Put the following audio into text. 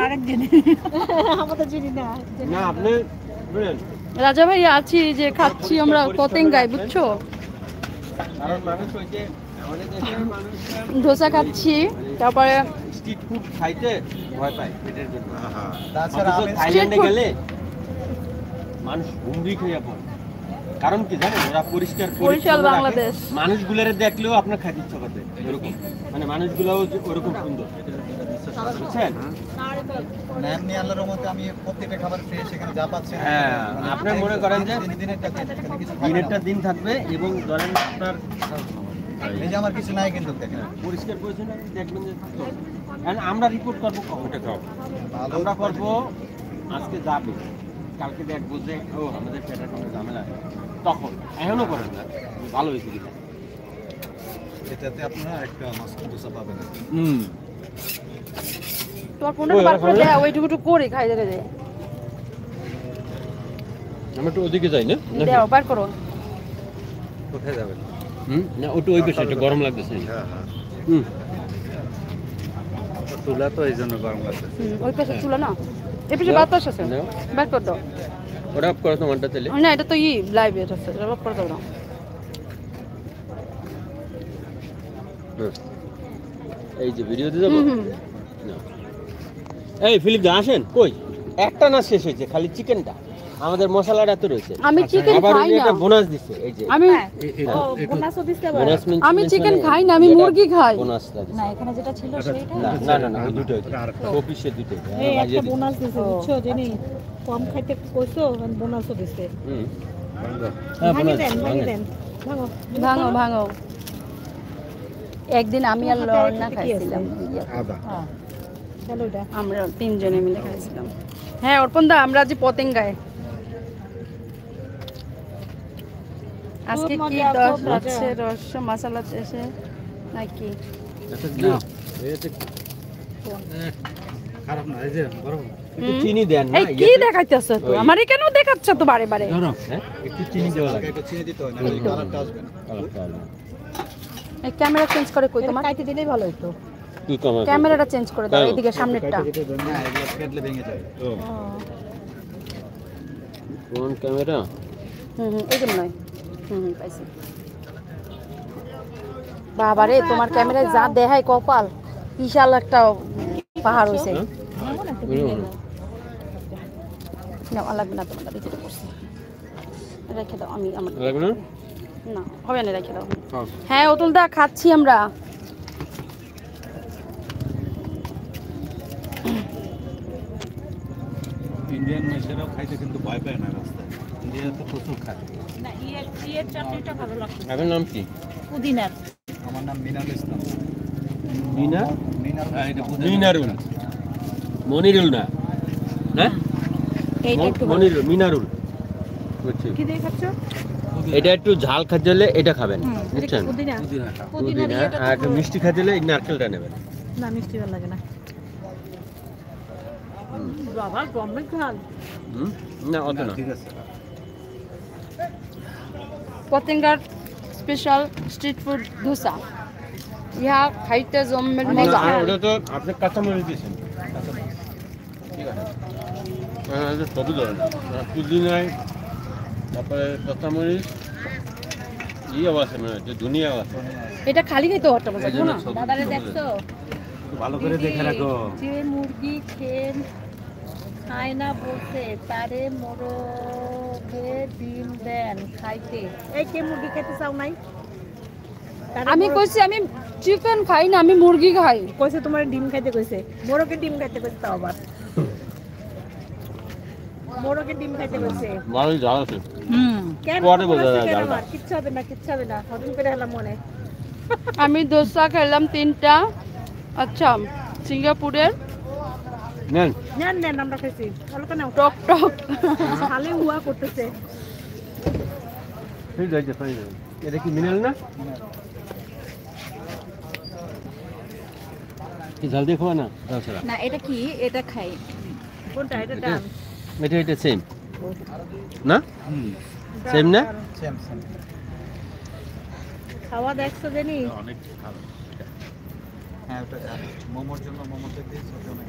আরেক দিন আমাদের জিনি না আপনি বলেন রাজা ভাই আছি যে খাচ্ছি আমরা পতেঙ্গায়, বুঝছো? কারণ মানুষ ওই যে আমাদের দেশের মানুষ ধোসা খাচ্ছি, তারপরে স্ট্রিট ফুড খাইতে ভয় পায় পেটের জন্য। তাছাড়া আমি থাইল্যান্ডে গেলে মানুষ হুমড়ি খেয়ে পড়ে। কারণ কি জানেন, ওরা পরিষ্কার বরিশাল বাংলাদেশ। মানুষগুলোরে দেখলেও আপনার খাইতে ইচ্ছা করবে এরকম, মানে মানুষগুলোও ওরকম সুন্দর, বুঝছেন? এমনি আল্লাহর রহমতে আমি প্রত্যেকটা খাবার ফ্রেশ এখানে যা পাচ্ছি। হ্যাঁ, আপনার মনে করেন যে দিনেরটা দিন থাকবে এবং ধরেন আপনার এই যে আমার কিছু নাই কিন্তু দেখেন পরিষ্কার পরিচ্ছন্ন দেখবেন যে থাকতো। কারণ আমরা রিপোর্ট করবো কখনটা খাও, আমরা করবো আজকে যাবে, কালকে দেখবো যে ও আমাদের পেটের কোনো ঝামেলা নেই। তখন এখনো করেন না, ভালো হয়েছে কিনা। এটাতে আপনারা একটা মাস্টার দোসা পাবেন। তোমার ফোনটা বার করে দেয়, ওইটুকু করে খাই দেখে দে। আমরা একটু ওদিকে যাই না? দাও বার করো। কোথায় যাবেন? না ওটা ওই পাশে, একটু গরম লাগতেছে। হ্যাঁ হ্যাঁ, হুম, চুলা তো এই জন্য গরম লাগছে। ওই পাশে চুলা না, এই পাশে বাতাস আছে, বার কর দাও। ওটা অফ করো তোমারটা তেলে। না এটা তো লাইভ এটা আছে, এটা অফ করে দাও না। এই যে ভিডিওতে যাবো। এই ফিলিপ দা আসেন। কই একটা না শেষ হয়েছে, খালি চিকেনটা, আমাদের মশলাটা তো রয়েছে। আমি চিকেন আবার খাই না, একটা বোনাস দিছে। এই যে আমি বোনাসও দিতে পারে। বোনাস মিন্স আমি চিকেন খাই না, আমি মুরগি খাই। বোনাসটা দিছে। না এখানে যেটা ছিল সেটা না ওই দুটোই অফিসে দুটোই এই একটা বোনাস দিছে, বুঝছো জানি কম খাইতে কইছো, বোনাসও দিছে। হ্যাঁ ভাঙি বোনাস দেন ভাঙি দেন, ভাঙো ভাঙো ভাঙো। একদিন আমি আর লর্না খাইছিলাম, আদা হ্যাঁ চলো এটা আমরা তিনজনে মিলে খাইছিলাম। হ্যাঁ অর্পণ দা, আমরা আজ পতেঙ্গায়। আজকে কি হচ্ছে রস মশলা এসে নাকি? খারাপ না, এই যে গরম একটু চিনি দেন না। এই কি দেখাইতেছ তো? আমারে কেন দেখাচ্ছ তো বারে বারে? হ্যাঁ একটু চিনি দেওয়া লাগে। একটু চিনি দিতে হয় না, এই কালারটা আসবে না। এই ক্যামেরা চেঞ্জ করে কই তোমার? কাইতে দিলেই ভালো হতো। তুই কমা। ক্যামেরাটা চেঞ্জ করে দাও, এইদিকে সামনেরটা। হ্যাঁ, এগুলো কেটলে ভেঙে যায়। কোন ক্যামেরা? এই জন্য নয়। পাইছি। বাবারে তোমার ক্যামেরায় যা দেখায় কপাল, বিশাল একটা পাহাড় হইছে। না লাগবে না, তোমার ভিতরে পড়ছে, রেখে দাও। আমি আমার লাগবে না? না হবে না, রেখে দাও। হ্যাঁ অতুল দা, খাচ্ছি আমরা। ইন্ডিয়ান মেশরাও খাইতে কিন্তু ভয় পায় না রাস্তায়, ইন্ডিয়াতে প্রচুর খায়। না ইয়ের চাটনিটা ভালো লাগছে, আপনার নাম কি? পুদিনার। আমার নাম মিনারুল ইসলাম। মিনা? হ্যাঁ, এটা মিনারুল, মনিরুল না? হ্যাঁ এইটা একটু মনিরুল, মিনারুল। বুঝছি। কি দিয়ে খাচ্ছ? এটা একটু ঝাল খেতে হলে এটা খাবেন, বুঝছেন? পুদিনা পুদিনা। আর একটু মিষ্টি খেতে হলে এই নারকেলটা নেবেন। না মিষ্টি ভালো লাগে না বাবা, গরমের ঝাল। না অত না। ঠিক আছে। পতেঙ্গার স্পেশাল স্ট্রিট ফুড ধোসা, ইহা খাইতে জমের মজা। ওটা তো আপনি কাঁচামরিচ দিয়েছেন। ঠিক আছে, সবই ধরেন, পুদিনায়, তারপরে কাঁচামরিচ, ইয়েও আছে, মানে হচ্ছে ধনিয়াও আছে। এটা খালি খাইতে হট্টা মজা না। দাদারে দেখছো? ভালো করে দেখে রাখো। যে মুরগি খেয়ে খায় না বলতে তারে মোরগে ডিম দেন খাইতে। এই কে মুরগি খেতে চাও নাই? আমি কইছি আমি চিকেন খাই না, আমি মুরগি খাই। কইছে তোমার ডিম খাইতে কইছে, মোরগে ডিম খাইতে কইছে, তাও আবার মোরগে ডিম খাইতে কইছে। ভালোই ঝাল আছে। কেন পরে বোঝা যায় কেন ঝালটা। আমার? কিচ্ছু হবে না, কিচ্ছু হবে না, হজম করে হলাম মনে। আমি দোসা খেলাম 3টা। আচ্ছা, সিঙ্গাপুরের নেন। নেন নেন, আমরা খাইছি। ভালো কেন টক টক খালে হুয়া করতেছে। ঠিক আছে, ফাইন। এটা কি মিনাল না? কি ঝাল দিয়ে খাওয়া না? ঝাল ছাড়া। না এটা কি? এটা খাই। কোনটা? এটা ডাল। এটা সেম না? সেম না? Same same. খাওয়া দেখছো জানি? অনেক ভালো। হ্যাঁ, ওটা মোমোর জন্য মোমোতে দিয়েছি, ওটা অনেক